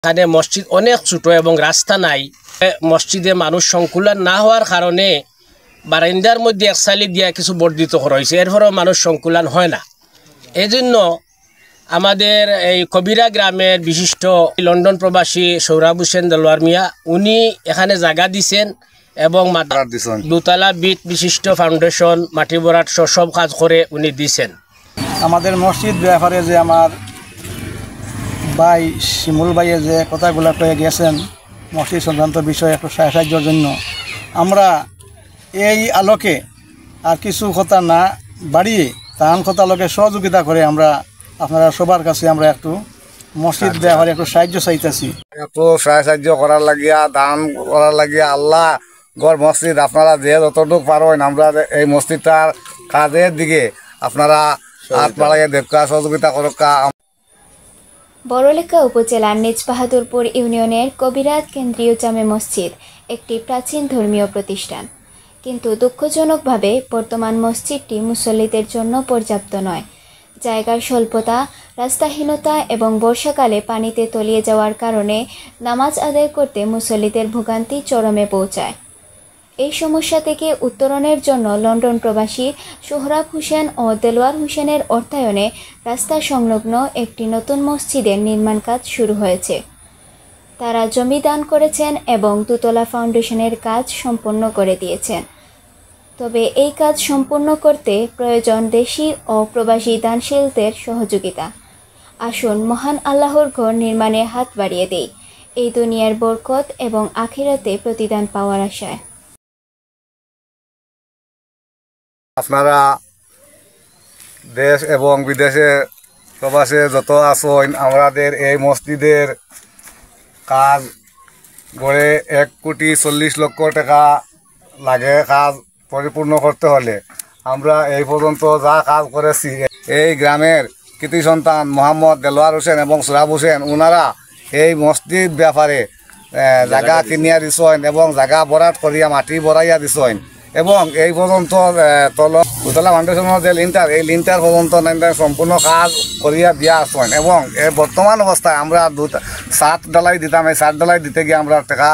এখানে মসজিদ অনেক ছোট এবং রাস্তা নাই। মসজিদে মানুষ সংকুলন না হওয়ার কারণে বারান্দার মধ্যে এক সাইলি দিয়া কিছু বর্ধিত করা হয়েছে, এরপরেও মানুষ সংকুলন হয় না। এই জন্য আমাদের এই কবিরা গ্রামের বিশিষ্ট লন্ডন প্রবাসী সৌরভ হোসেন দেলোয়ার মিয়া উনি এখানে জায়গা দিছেন এবং দুতলা বিট বিশিষ্ট ফাউন্ডেশন মাটি ভরাট সব কাজ করে উনি দিছেন। আমাদের মসজিদ ব্যাপারে যে আমার ভাই শিমুল ভাইয়ে যে কথাগুলো কয়ে গেছেন মসজিদ সংক্রান্ত বিষয়ে একটু সাহায্যের জন্য, আমরা এই আলোকে আর কিছু কথা না বাড়িয়ে তান কথা আলোকে সহযোগিতা করে আমরা আপনারা সবার কাছে আমরা একটু মসজিদ ব্যাপারে একটু সাহায্য চাইতেছি। একটু সাহায্য করার লাগিয়া, দান করার লাগিয়া আল্লাহ গড় মসজিদ আপনারা যে যতটুকু পারেন আমরা এই মসজিদটার কাজের দিকে আপনারা হাত বাড়াইয়া দেখা সহযোগিতা করকা। বড়লেখা উপজেলার নিজ বাহাদুরপুর ইউনিয়নের কবিরাত কেন্দ্রীয় জামে মসজিদ একটি প্রাচীন ধর্মীয় প্রতিষ্ঠান, কিন্তু দুঃখজনকভাবে বর্তমান মসজিদটি মুসল্লিদের জন্য পর্যাপ্ত নয়। জায়গার স্বল্পতা, রাস্তাহীনতা এবং বর্ষাকালে পানিতে তলিয়ে যাওয়ার কারণে নামাজ আদায় করতে মুসল্লিদের ভোগান্তি চরমে পৌঁছায়। এই সমস্যা থেকে উত্তরণের জন্য লন্ডন প্রবাসী সোহরাব হোসেন ও দেলোয়ার হোসেনের অর্থায়নে রাস্তা সংলগ্ন একটি নতুন মসজিদের নির্মাণ কাজ শুরু হয়েছে। তারা জমি দান করেছেন এবং দুতলা ফাউন্ডেশনের কাজ সম্পন্ন করে দিয়েছেন। তবে এই কাজ সম্পূর্ণ করতে প্রয়োজন দেশি ও প্রবাসী দানশীলদের সহযোগিতা। আসুন মহান আল্লাহর ঘর নির্মাণে হাত বাড়িয়ে দেই, এই দুনিয়ার বরকত এবং আখিরাতে প্রতিদান পাওয়ার আশায়। আপনারা দেশ এবং বিদেশে প্রবাসে যত আসেন আমাদের এই মসজিদের কাজ গড়ে 1,40,00,000 টাকা লাগে। কাজ পরিপূর্ণ করতে হলে আমরা এই পর্যন্ত যা কাজ করেছি, এই গ্রামের কৃতি সন্তান মোহাম্মদ দেলোয়ার হোসেন এবং সোহরাব হোসেন ওনারা এই মসজিদ ব্যাপারে জায়গা কিনিয়া দিছেন এবং জায়গা বরাদ করিয়া মাটি বরাইয়া দিছেন এবং এই পর্যন্ত দুতলা ফাউন্ডেশনের যে লিন্টার, এই লিন্টার পর্যন্ত সম্পূর্ণ কাজ করিয়া দিয়া আসেন এবং এই বর্তমান অবস্থায় আমরা ছাদ ডালাই দিতাম, এই ছাদ ডালাই দিতে গিয়ে আমরা টাকা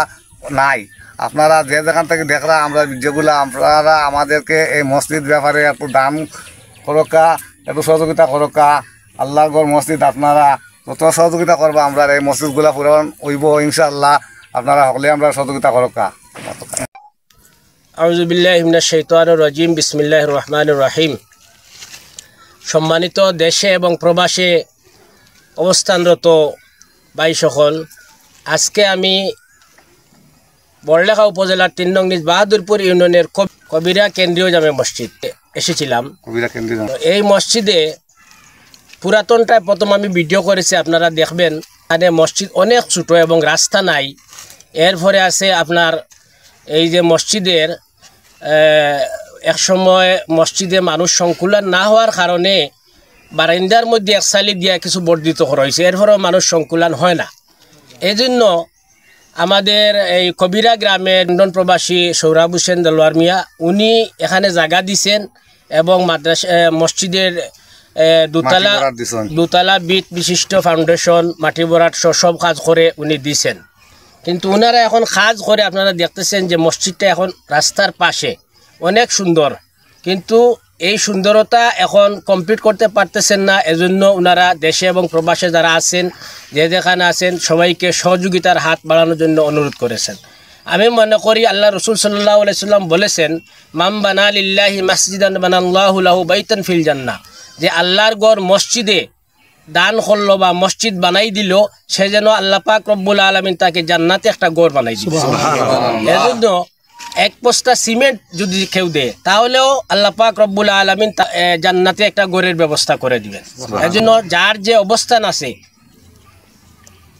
নাই। আপনারা যে যেখান থেকে দেখরা আমরা যেগুলো আপনারা আমাদেরকে এই মসজিদ ব্যাপারে একটু দান করকা, একটু সহযোগিতা করকা। আল্লাহর ঘর মসজিদ আপনারা যত সহযোগিতা করবা আমরা এই মসজিদগুলা পূরণ হইব ইনশাআল্লাহ। আপনারা সকলে আমরা সহযোগিতা করকা। আউযু বিল্লাহি মিনাশ শাইতানির রাজিম, বিসমিল্লাহির রহমানির রহিম। সম্মানিত দেশে এবং প্রবাসে অবস্থানরত ভাই সকল, আজকে আমি বড়লেখা উপজেলার 3 নং নিজ বাহাদুরপুর ইউনিয়নের কবিরা কেন্দ্রীয় জামে মসজিদ এসেছিলাম। এই মসজিদে পুরাতনটায় প্রথম আমি ভিডিও করেছি, আপনারা দেখবেন। এখানে মসজিদ অনেক ছোট এবং রাস্তা নাই। এরপরে আছে আপনার এই যে মসজিদের এক সময় মসজিদে মানুষ সংকুলন না হওয়ার কারণে বারান্দার মধ্যে এক সাইলি দিয়া কিছু বর্ধিত করা হয়েছে, এরপরেও মানুষ সংকুলন হয় না। এই জন্য আমাদের এই কবিরা গ্রামের লন্ডন প্রবাসী সৌরভ হোসেন দেলোয়ার মিয়া উনি এখানে জায়গা দিছেন এবং মসজিদের দুতলা বিট বিশিষ্ট ফাউন্ডেশন মাটি ভরাট সব কাজ করে উনি দিছেন। কিন্তু ওনারা এখন কাজ করে, আপনারা দেখতেছেন যে মসজিদটা এখন রাস্তার পাশে অনেক সুন্দর, কিন্তু এই সুন্দরতা এখন কমপ্লিট করতে পারতেছেন না। এজন্য ওনারা দেশে এবং প্রবাসে যারা আছেন, যে যেখানে আছেন, সবাইকে সহযোগিতার হাত বাড়ানোর জন্য অনুরোধ করেছেন। আমি মনে করি আল্লাহ রসুল সাল্লাল্লাহু আলাইহি সাল্লাম বলেছেন, মাম বানা লিল্লাহি মাসজিদান বানাল্লাহু লাহু বাইতান ফিল জান্নাহ, যে আল্লাহর ঘর মসজিদে দান করলো বা মসজিদ বানাই দিল, সে যেন আল্লাহ পাক রব্বুল আলামিন তাকে জান্নাতে একটা ঘর বানাই দিবে। এজন্য এক বস্তা সিমেন্ট যদি কেউ দেয় তাহলেও আল্লাহ পাক রব্বুল আলামিন জান্নাতে একটা ঘরের ব্যবস্থা করে দিবেন। এজন্য যার যে অবস্থান আছে,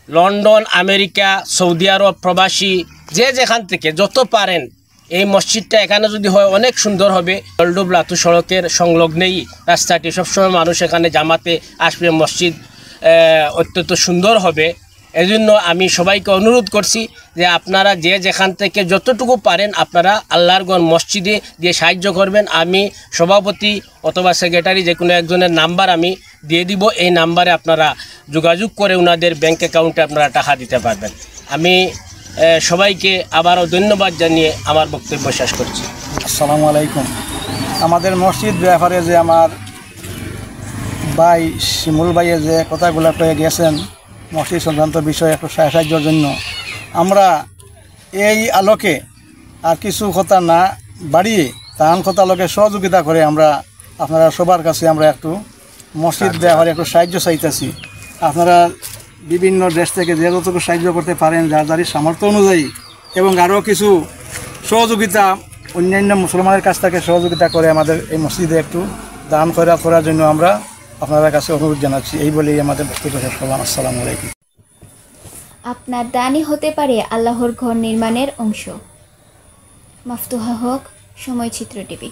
লন্ডন, আমেরিকা, সৌদি আরব প্রবাসী যে যেখান থেকে যত পারেন, এই মসজিদটা এখানে যদি হয় অনেক সুন্দর হবে। জলডুব লাতু সড়কের সংলগ্নেই রাস্তাটি, সবসময় মানুষ এখানে জামাতে আসবে, মসজিদ অত্যন্ত সুন্দর হবে। এজন্য আমি সবাইকে অনুরোধ করছি যে আপনারা যে যেখান থেকে যতটুকু পারেন আপনারা আল্লাহর ঘর মসজিদে দিয়ে সাহায্য করবেন। আমি সভাপতি অথবা সেক্রেটারি যে কোনো একজনের নাম্বার আমি দিয়ে দিব, এই নাম্বারে আপনারা যোগাযোগ করে ওনাদের ব্যাংক অ্যাকাউন্টে আপনারা টাকা দিতে পারবেন। আমি সবাইকে আবারও ধন্যবাদ জানিয়ে আমার বক্তব্য শেষ করছি। আসসালামু আলাইকুম। আমাদের মসজিদ ব্যাপারে যে আমার ভাই শিমুল ভাইয়ে যে কথাগুলো কয়ে গেছেন মসজিদ সংক্রান্ত বিষয়ে একটু সাহায্যের জন্য, আমরা এই আলোকে আর কিছু কথা না বাড়িয়ে তার কথা আলোকে সহযোগিতা করে আমরা আপনারা সবার কাছে আমরা একটু মসজিদ ব্যাপারে একটু সাহায্য চাইতেছি। আপনারা বিভিন্ন দেশ থেকে যে যতটুকু সাহায্য করতে পারেন যার যারই সামর্থ্য অনুযায়ী, এবং আরও কিছু সহযোগিতা অন্যান্য মুসলমানের কাছ থেকে সহযোগিতা করে আমাদের এই মসজিদে একটু দান করার জন্য আমরা আপনাদের কাছে অনুরোধ জানাচ্ছি। এই বলেই আমাদের বক্তব্য শেষ করলাম। আসসালামু আলাইকুম। আপনার দানই হতে পারে আল্লাহর ঘর নির্মাণের অংশ। মাফতুহা হক, সময় চিত্র টিভি।